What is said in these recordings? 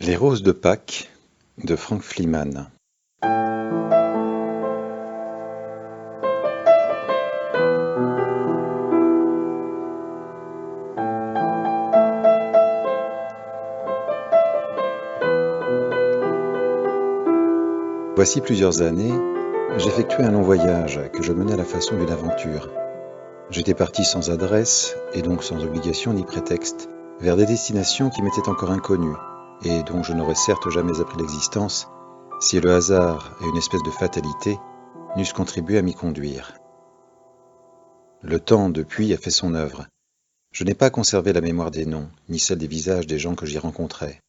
Les roses de Pâques de Frank Fleeman. Voici plusieurs années, j'effectuais un long voyage que je menais à la façon d'une aventure. J'étais parti sans adresse, et donc sans obligation ni prétexte, vers des destinations qui m'étaient encore inconnues, et dont je n'aurais certes jamais appris l'existence, si le hasard et une espèce de fatalité n'eussent contribué à m'y conduire. Le temps, depuis, a fait son œuvre. Je n'ai pas conservé la mémoire des noms, ni celle des visages des gens que j'y rencontrais.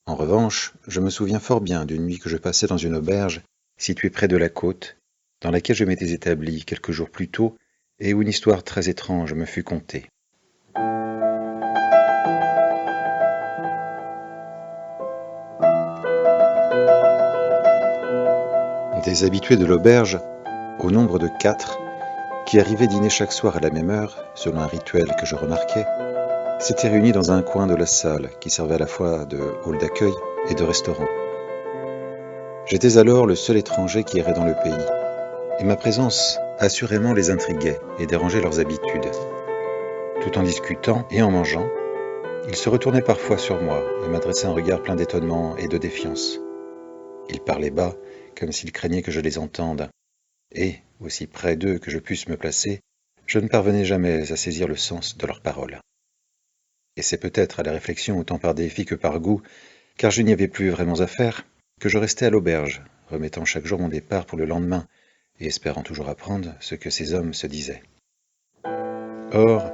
En revanche, je me souviens fort bien d'une nuit que je passais dans une auberge située près de la côte, dans laquelle je m'étais établi quelques jours plus tôt et où une histoire très étrange me fut contée. Des habitués de l'auberge, au nombre de 4, qui arrivaient dîner chaque soir à la même heure, selon un rituel que je remarquais, s'étaient réunis dans un coin de la salle qui servait à la fois de hall d'accueil et de restaurant. J'étais alors le seul étranger qui errait dans le pays, et ma présence assurément les intriguait et dérangeait leurs habitudes. Tout en discutant et en mangeant, ils se retournaient parfois sur moi et m'adressaient un regard plein d'étonnement et de défiance. Ils parlaient bas, comme s'ils craignaient que je les entende, et, aussi près d'eux que je pusse me placer, je ne parvenais jamais à saisir le sens de leurs paroles. Et c'est peut-être à la réflexion autant par défi que par goût, car je n'y avais plus vraiment à faire, que je restais à l'auberge, remettant chaque jour mon départ pour le lendemain, et espérant toujours apprendre ce que ces hommes se disaient. Or,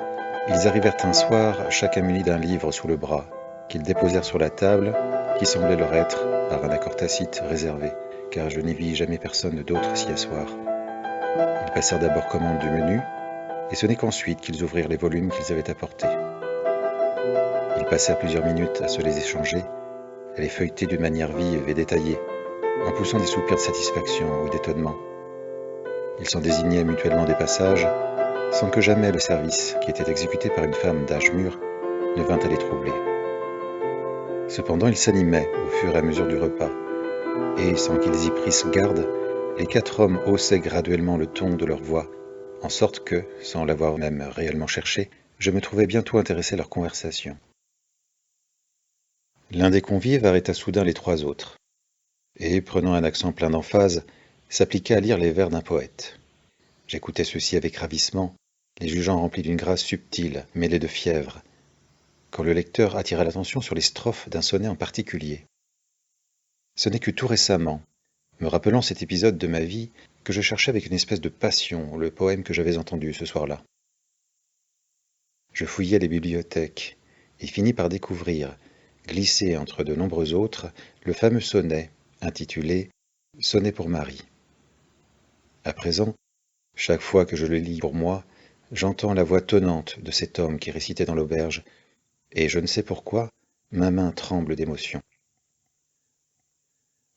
ils arrivèrent un soir, chacun muni d'un livre sous le bras, qu'ils déposèrent sur la table, qui semblait leur être, par un accord tacite, réservé, car je n'y vis jamais personne d'autre s'y asseoir. Ils passèrent d'abord commande du menu, et ce n'est qu'ensuite qu'ils ouvrirent les volumes qu'ils avaient apportés. Ils passèrent plusieurs minutes à se les échanger, à les feuilleter d'une manière vive et détaillée, en poussant des soupirs de satisfaction ou d'étonnement. Ils s'en désignaient mutuellement des passages, sans que jamais le service, qui était exécuté par une femme d'âge mûr, ne vînt à les troubler. Cependant, ils s'animaient au fur et à mesure du repas, et sans qu'ils y prissent garde, les 4 hommes haussaient graduellement le ton de leur voix, en sorte que, sans l'avoir même réellement cherché, je me trouvais bientôt intéressé à leur conversation. L'un des convives arrêta soudain les 3 autres, et, prenant un accent plein d'emphase, s'appliqua à lire les vers d'un poète. J'écoutais ceux-ci avec ravissement, les jugeant remplis d'une grâce subtile, mêlée de fièvre, quand le lecteur attira l'attention sur les strophes d'un sonnet en particulier. Ce n'est que tout récemment, me rappelant cet épisode de ma vie, que je cherchais avec une espèce de passion le poème que j'avais entendu ce soir-là. Je fouillais les bibliothèques et finis par découvrir, glissé entre de nombreux autres, le fameux sonnet intitulé « Sonnet pour Marie ». À présent, chaque fois que je le lis pour moi, j'entends la voix tonnante de cet homme qui récitait dans l'auberge, et je ne sais pourquoi, ma main tremble d'émotion.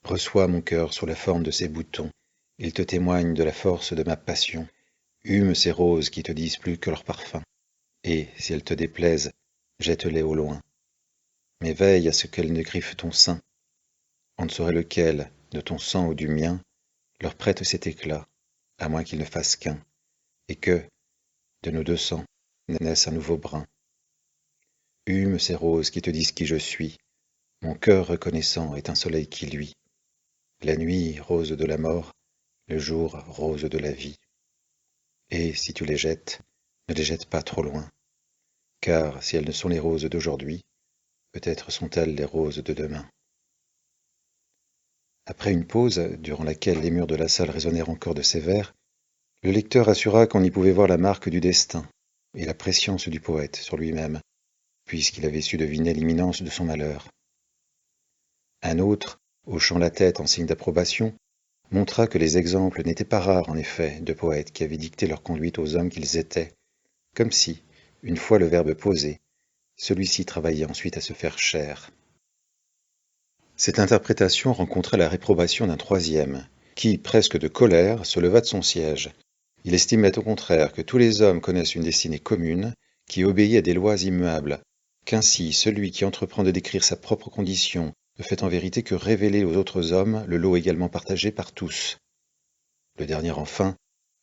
Reçois mon cœur sous la forme de ces boutons, ils te témoignent de la force de ma passion. Hume ces roses qui te disent plus que leur parfum, et, si elles te déplaisent, jette-les au loin. Mais veille à ce qu'elles ne griffent ton sein. On ne saurait lequel, de ton sang ou du mien, leur prête cet éclat, à moins qu'ils ne fassent qu'un, et que, de nos 2 sangs, naisse un nouveau brin. Hume ces roses qui te disent qui je suis, mon cœur reconnaissant est un soleil qui luit. La nuit, rose de la mort, le jour, rose de la vie. Et si tu les jettes, ne les jette pas trop loin, car si elles ne sont les roses d'aujourd'hui, peut-être sont-elles les roses de demain. Après une pause, durant laquelle les murs de la salle résonnèrent encore de ces vers, le lecteur assura qu'on y pouvait voir la marque du destin et la prescience du poète sur lui-même, puisqu'il avait su deviner l'imminence de son malheur. Un autre, hochant la tête en signe d'approbation, montra que les exemples n'étaient pas rares en effet de poètes qui avaient dicté leur conduite aux hommes qu'ils étaient, comme si, une fois le verbe posé, celui-ci travaillait ensuite à se faire chair. Cette interprétation rencontra la réprobation d'un 3e, qui, presque de colère, se leva de son siège. Il estimait au contraire que tous les hommes connaissent une destinée commune, qui obéit à des lois immuables, qu'ainsi celui qui entreprend de décrire sa propre condition ne fait en vérité que révéler aux autres hommes le lot également partagé par tous. Le dernier enfin,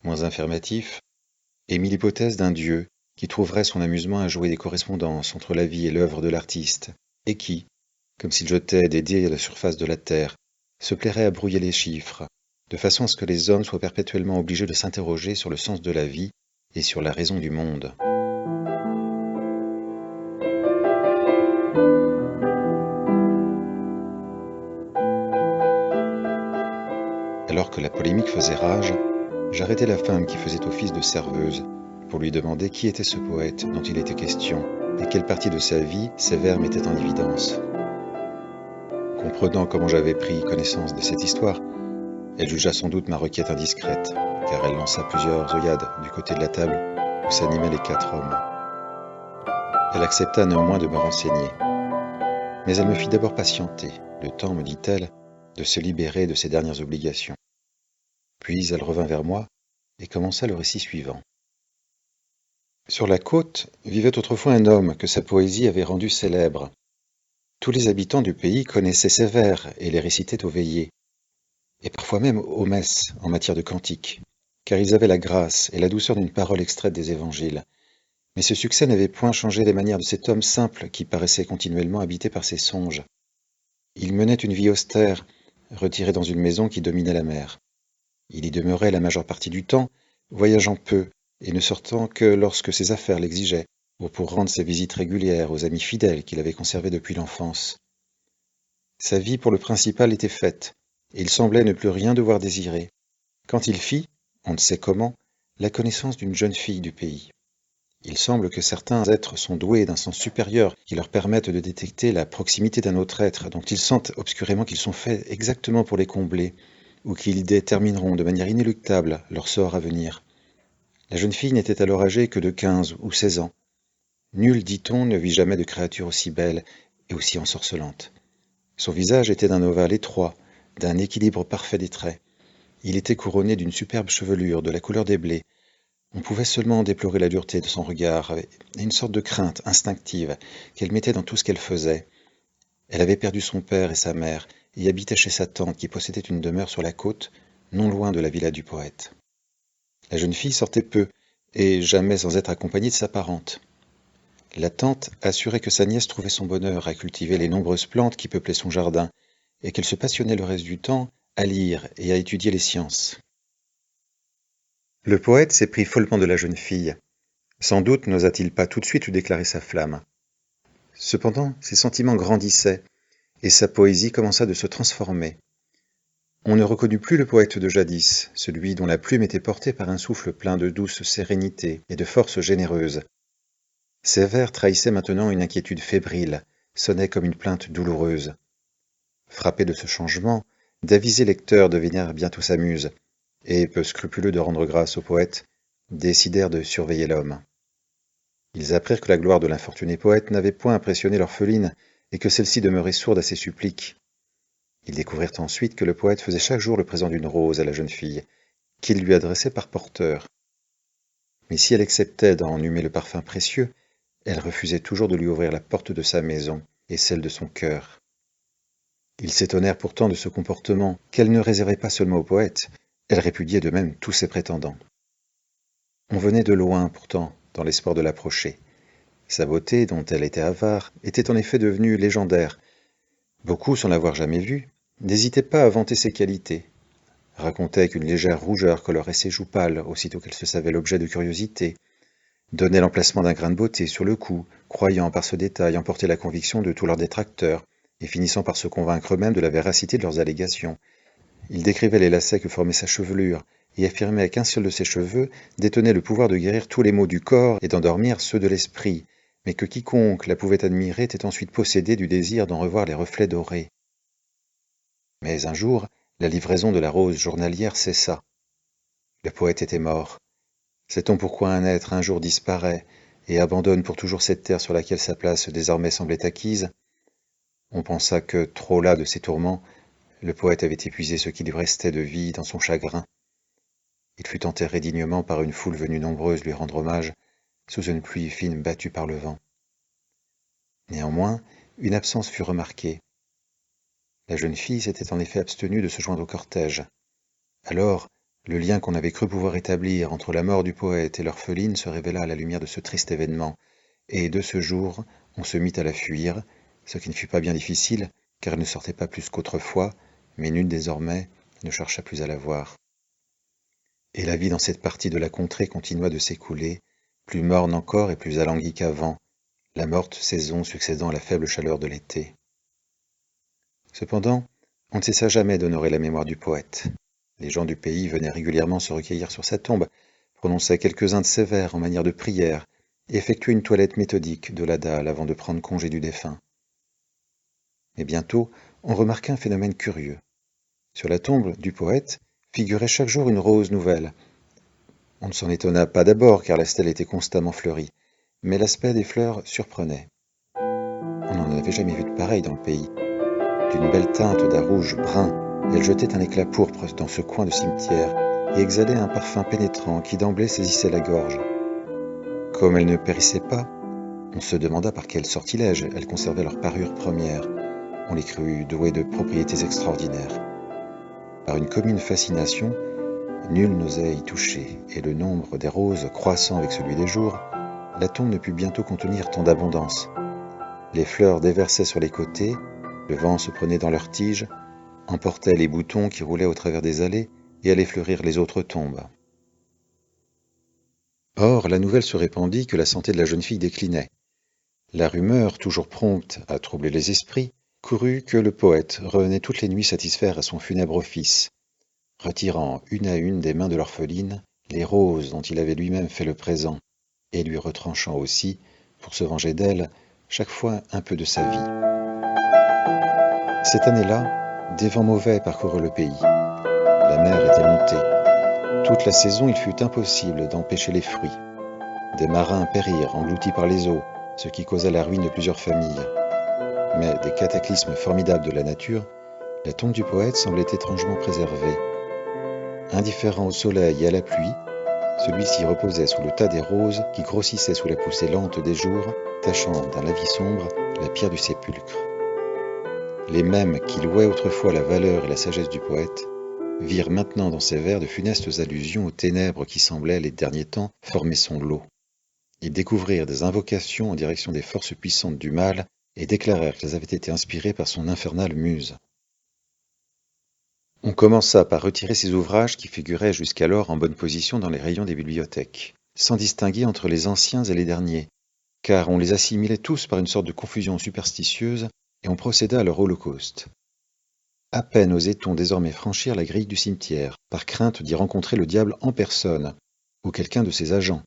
moins affirmatif, émit l'hypothèse d'un Dieu qui trouverait son amusement à jouer des correspondances entre la vie et l'œuvre de l'artiste, et qui, comme s'il jetait des dés à la surface de la terre, se plairait à brouiller les chiffres, de façon à ce que les hommes soient perpétuellement obligés de s'interroger sur le sens de la vie et sur la raison du monde. Alors que la polémique faisait rage, j'arrêtai la femme qui faisait office de serveuse pour lui demander qui était ce poète dont il était question et quelle partie de sa vie ces vers mettaient en évidence. Comprenant comment j'avais pris connaissance de cette histoire, elle jugea sans doute ma requête indiscrète, car elle lança plusieurs œillades du côté de la table où s'animaient les 4 hommes. Elle accepta néanmoins de me renseigner. Mais elle me fit d'abord patienter, le temps, me dit-elle, de se libérer de ses dernières obligations. Puis elle revint vers moi et commença le récit suivant. Sur la côte vivait autrefois un homme que sa poésie avait rendu célèbre. Tous les habitants du pays connaissaient ses vers et les récitaient aux veillées, et parfois même aux messes en matière de cantiques, car ils avaient la grâce et la douceur d'une parole extraite des évangiles. Mais ce succès n'avait point changé les manières de cet homme simple qui paraissait continuellement habité par ses songes. Il menait une vie austère, retiré dans une maison qui dominait la mer. Il y demeurait la majeure partie du temps, voyageant peu et ne sortant que lorsque ses affaires l'exigeaient, ou pour rendre ses visites régulières aux amis fidèles qu'il avait conservés depuis l'enfance. Sa vie pour le principal était faite, et il semblait ne plus rien devoir désirer, quand il fit, on ne sait comment, la connaissance d'une jeune fille du pays. Il semble que certains êtres sont doués d'un sens supérieur qui leur permettent de détecter la proximité d'un autre être dont ils sentent obscurément qu'ils sont faits exactement pour les combler, ou qu'ils détermineront de manière inéluctable leur sort à venir. La jeune fille n'était alors âgée que de 15 ou 16 ans. Nul, dit-on, ne vit jamais de créature aussi belle et aussi ensorcelante. Son visage était d'un ovale étroit, d'un équilibre parfait des traits. Il était couronné d'une superbe chevelure de la couleur des blés. On pouvait seulement déplorer la dureté de son regard et une sorte de crainte instinctive qu'elle mettait dans tout ce qu'elle faisait. Elle avait perdu son père et sa mère et habitait chez sa tante qui possédait une demeure sur la côte, non loin de la villa du poète. La jeune fille sortait peu, et jamais sans être accompagnée de sa parente. La tante assurait que sa nièce trouvait son bonheur à cultiver les nombreuses plantes qui peuplaient son jardin, et qu'elle se passionnait le reste du temps à lire et à étudier les sciences. Le poète s'éprit follement de la jeune fille. Sans doute n'osa-t-il pas tout de suite lui déclarer sa flamme. Cependant, ses sentiments grandissaient, et sa poésie commença de se transformer. On ne reconnut plus le poète de jadis, celui dont la plume était portée par un souffle plein de douce sérénité et de force généreuse. Ses vers trahissaient maintenant une inquiétude fébrile, sonnaient comme une plainte douloureuse. Frappés de ce changement, d'avisés lecteurs devinèrent bientôt sa muse, et, peu scrupuleux de rendre grâce au poète, décidèrent de surveiller l'homme. Ils apprirent que la gloire de l'infortuné poète n'avait point impressionné l'orpheline et que celle-ci demeurait sourde à ses suppliques. Ils découvrirent ensuite que le poète faisait chaque jour le présent d'une rose à la jeune fille, qu'il lui adressait par porteur. Mais si elle acceptait d'en humer le parfum précieux, elle refusait toujours de lui ouvrir la porte de sa maison et celle de son cœur. Ils s'étonnèrent pourtant de ce comportement qu'elle ne réservait pas seulement au poète, elle répudiait de même tous ses prétendants. On venait de loin pourtant, dans l'espoir de l'approcher. Sa beauté, dont elle était avare, était en effet devenue légendaire. Beaucoup, sans l'avoir jamais vue, n'hésitaient pas à vanter ses qualités, racontaient qu'une légère rougeur colorait ses joues pâles aussitôt qu'elle se savait l'objet de curiosité, donnaient l'emplacement d'un grain de beauté sur le cou, croyant par ce détail emporter la conviction de tous leurs détracteurs, et finissant par se convaincre eux-mêmes de la véracité de leurs allégations. Ils décrivaient les lacets que formait sa chevelure, et affirmaient qu'un seul de ses cheveux détenait le pouvoir de guérir tous les maux du corps et d'endormir ceux de l'esprit, mais que quiconque la pouvait admirer était ensuite possédé du désir d'en revoir les reflets dorés. Mais un jour, la livraison de la rose journalière cessa. Le poète était mort. Sait-on pourquoi un être un jour disparaît et abandonne pour toujours cette terre sur laquelle sa place désormais semblait acquise? On pensa que, trop las de ses tourments, le poète avait épuisé ce qui lui restait de vie dans son chagrin. Il fut enterré dignement par une foule venue nombreuse lui rendre hommage, sous une pluie fine battue par le vent. Néanmoins, une absence fut remarquée. La jeune fille s'était en effet abstenue de se joindre au cortège. Alors, le lien qu'on avait cru pouvoir établir entre la mort du poète et l'orpheline se révéla à la lumière de ce triste événement, et de ce jour, on se mit à la fuir, ce qui ne fut pas bien difficile, car elle ne sortait pas plus qu'autrefois, mais nul désormais ne chercha plus à la voir. Et la vie dans cette partie de la contrée continua de s'écouler, plus morne encore et plus alanguie qu'avant, la morte saison succédant à la faible chaleur de l'été. Cependant, on ne cessa jamais d'honorer la mémoire du poète. Les gens du pays venaient régulièrement se recueillir sur sa tombe, prononçaient quelques-uns de ses vers en manière de prière, et effectuaient une toilette méthodique de la dalle avant de prendre congé du défunt. Mais bientôt, on remarqua un phénomène curieux. Sur la tombe du poète figurait chaque jour une rose nouvelle. On ne s'en étonna pas d'abord, car la stèle était constamment fleurie, mais l'aspect des fleurs surprenait. On n'en avait jamais vu de pareil dans le pays. D'une belle teinte d'un rouge brun, elle jetait un éclat pourpre dans ce coin de cimetière et exhalait un parfum pénétrant qui d'emblée saisissait la gorge. Comme elle ne périssait pas, on se demanda par quel sortilège elles conservaient leur parure première. On les crut douées de propriétés extraordinaires. Par une commune fascination, nul n'osait y toucher, et le nombre des roses croissant avec celui des jours, la tombe ne put bientôt contenir tant d'abondance. Les fleurs déversaient sur les côtés, le vent se prenait dans leurs tiges, emportait les boutons qui roulaient au travers des allées et allait fleurir les autres tombes. Or, la nouvelle se répandit que la santé de la jeune fille déclinait. La rumeur, toujours prompte à troubler les esprits, courut que le poète revenait toutes les nuits satisfaire à son funèbre office, retirant une à une des mains de l'orpheline les roses dont il avait lui-même fait le présent, et lui retranchant aussi, pour se venger d'elle, chaque fois un peu de sa vie. Cette année-là, des vents mauvais parcoururent le pays. La mer était montée. Toute la saison, il fut impossible d'empêcher les fruits. Des marins périrent, engloutis par les eaux, ce qui causa la ruine de plusieurs familles. Mais des cataclysmes formidables de la nature, la tombe du poète semblait étrangement préservée. Indifférent au soleil et à la pluie, celui-ci reposait sous le tas des roses qui grossissaient sous la poussée lente des jours, tachant d'un lavis sombre la pierre du sépulcre. Les mêmes qui louaient autrefois la valeur et la sagesse du poète virent maintenant dans ses vers de funestes allusions aux ténèbres qui semblaient, les derniers temps, former son lot. Ils découvrirent des invocations en direction des forces puissantes du mal et déclarèrent qu'elles avaient été inspirées par son infernale muse. On commença par retirer ces ouvrages qui figuraient jusqu'alors en bonne position dans les rayons des bibliothèques, sans distinguer entre les anciens et les derniers, car on les assimilait tous par une sorte de confusion superstitieuse et on procéda à leur holocauste. À peine osait-on désormais franchir la grille du cimetière, par crainte d'y rencontrer le diable en personne, ou quelqu'un de ses agents.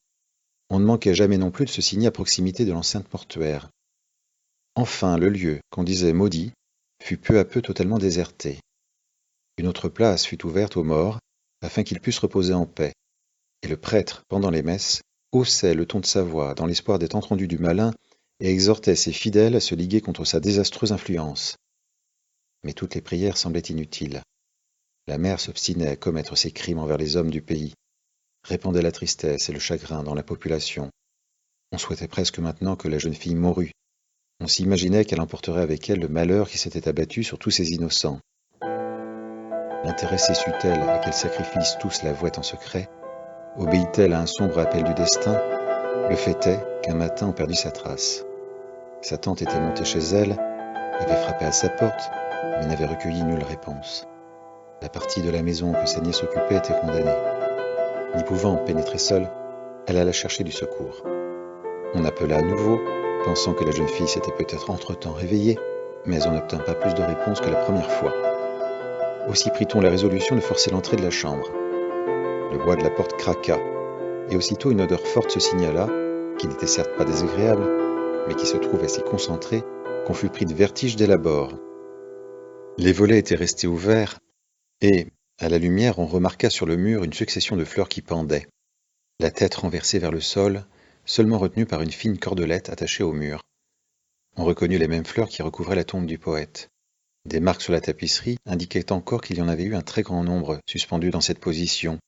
On ne manquait jamais non plus de se signer à proximité de l'enceinte mortuaire. Enfin, le lieu, qu'on disait maudit, fut peu à peu totalement déserté. Une autre place fut ouverte aux morts, afin qu'ils puissent reposer en paix, et le prêtre, pendant les messes, haussait le ton de sa voix dans l'espoir d'être entendu du malin et exhortait ses fidèles à se liguer contre sa désastreuse influence. Mais toutes les prières semblaient inutiles. La mer s'obstinait à commettre ses crimes envers les hommes du pays, répandait la tristesse et le chagrin dans la population. On souhaitait presque maintenant que la jeune fille mourût. On s'imaginait qu'elle emporterait avec elle le malheur qui s'était abattu sur tous ces innocents. L'intéressée sut-elle à quel sacrifice tous la vouaient en secret? Obéit-elle à un sombre appel du destin? Le fait est qu'un matin on perdit sa trace. Sa tante était montée chez elle, avait frappé à sa porte, mais n'avait recueilli nulle réponse. La partie de la maison que sa nièce occupait était condamnée. N'y pouvant pénétrer seule, elle alla chercher du secours. On appela à nouveau, pensant que la jeune fille s'était peut-être entre-temps réveillée, mais on n'obtint pas plus de réponse que la première fois. Aussi prit-on la résolution de forcer l'entrée de la chambre. Le bois de la porte craqua, et aussitôt une odeur forte se signala, qui n'était certes pas désagréable, mais qui se trouvait si concentrée qu'on fut pris de vertige dès l'abord. Les volets étaient restés ouverts, et, à la lumière, on remarqua sur le mur une succession de fleurs qui pendaient, la tête renversée vers le sol, seulement retenue par une fine cordelette attachée au mur. On reconnut les mêmes fleurs qui recouvraient la tombe du poète. Des marques sur la tapisserie indiquaient encore qu'il y en avait eu un très grand nombre suspendus dans cette position,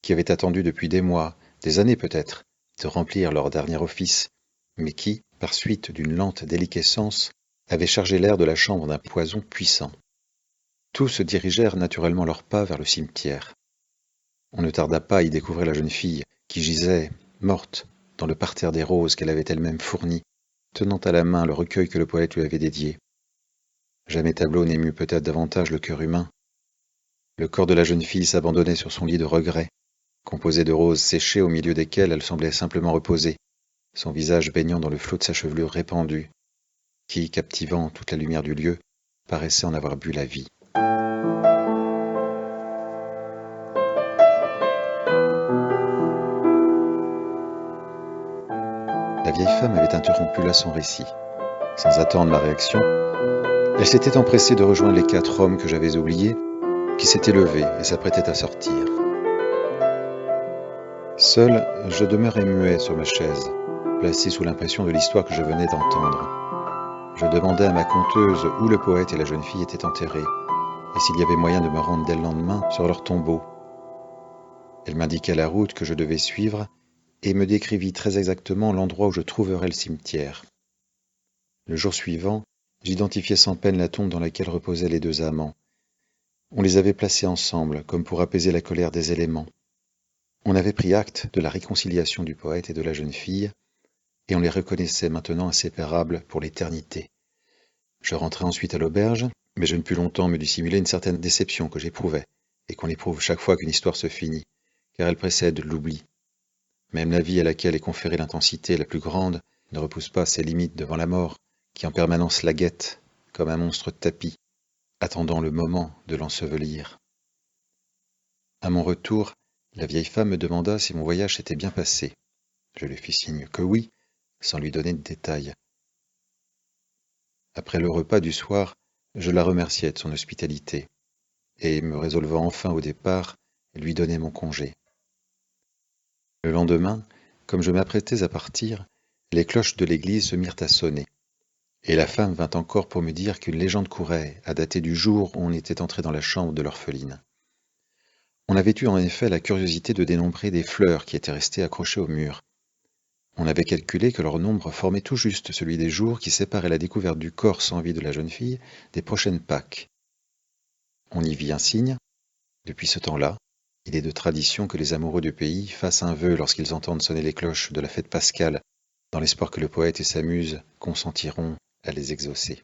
qui avaient attendu depuis des mois, des années peut-être, de remplir leur dernier office, mais qui, par suite d'une lente déliquescence, avaient chargé l'air de la chambre d'un poison puissant. Tous dirigèrent naturellement leurs pas vers le cimetière. On ne tarda pas à y découvrir la jeune fille, qui gisait, morte, dans le parterre des roses qu'elle avait elle-même fourni, tenant à la main le recueil que le poète lui avait dédié. Jamais tableau n'émut peut-être davantage le cœur humain. Le corps de la jeune fille s'abandonnait sur son lit de regret, composé de roses séchées au milieu desquelles elle semblait simplement reposer, son visage baignant dans le flot de sa chevelure répandue, qui, captivant toute la lumière du lieu, paraissait en avoir bu la vie. La vieille femme avait interrompu là son récit. Sans attendre ma réaction, elle s'était empressée de rejoindre les 4 hommes que j'avais oubliés, qui s'étaient levés et s'apprêtaient à sortir. Seul, je demeurais muet sur ma chaise, placé sous l'impression de l'histoire que je venais d'entendre. Je demandai à ma conteuse où le poète et la jeune fille étaient enterrés, et s'il y avait moyen de me rendre dès le lendemain sur leur tombeau. Elle m'indiqua la route que je devais suivre, et me décrivit très exactement l'endroit où je trouverais le cimetière. Le jour suivant, j'identifiai sans peine la tombe dans laquelle reposaient les 2 amants. On les avait placés ensemble, comme pour apaiser la colère des éléments. On avait pris acte de la réconciliation du poète et de la jeune fille, et on les reconnaissait maintenant inséparables pour l'éternité. Je rentrai ensuite à l'auberge, mais je ne pus longtemps me dissimuler une certaine déception que j'éprouvais, et qu'on éprouve chaque fois qu'une histoire se finit, car elle précède l'oubli. Même la vie à laquelle est conférée l'intensité la plus grande ne repousse pas ses limites devant la mort, qui en permanence la guette, comme un monstre tapi, attendant le moment de l'ensevelir. À mon retour, la vieille femme me demanda si mon voyage s'était bien passé. Je lui fis signe que oui, sans lui donner de détails. Après le repas du soir, je la remerciai de son hospitalité, et, me résolvant enfin au départ, lui donnai mon congé. Le lendemain, comme je m'apprêtais à partir, les cloches de l'église se mirent à sonner, et la femme vint encore pour me dire qu'une légende courait, à dater du jour où on était entré dans la chambre de l'orpheline. On avait eu en effet la curiosité de dénombrer des fleurs qui étaient restées accrochées au mur. On avait calculé que leur nombre formait tout juste celui des jours qui séparaient la découverte du corps sans vie de la jeune fille des prochaines Pâques. On y vit un signe. Depuis ce temps-là, il est de tradition que les amoureux du pays fassent un vœu lorsqu'ils entendent sonner les cloches de la fête pascale, dans l'espoir que le poète et sa muse consentiront à les exaucer.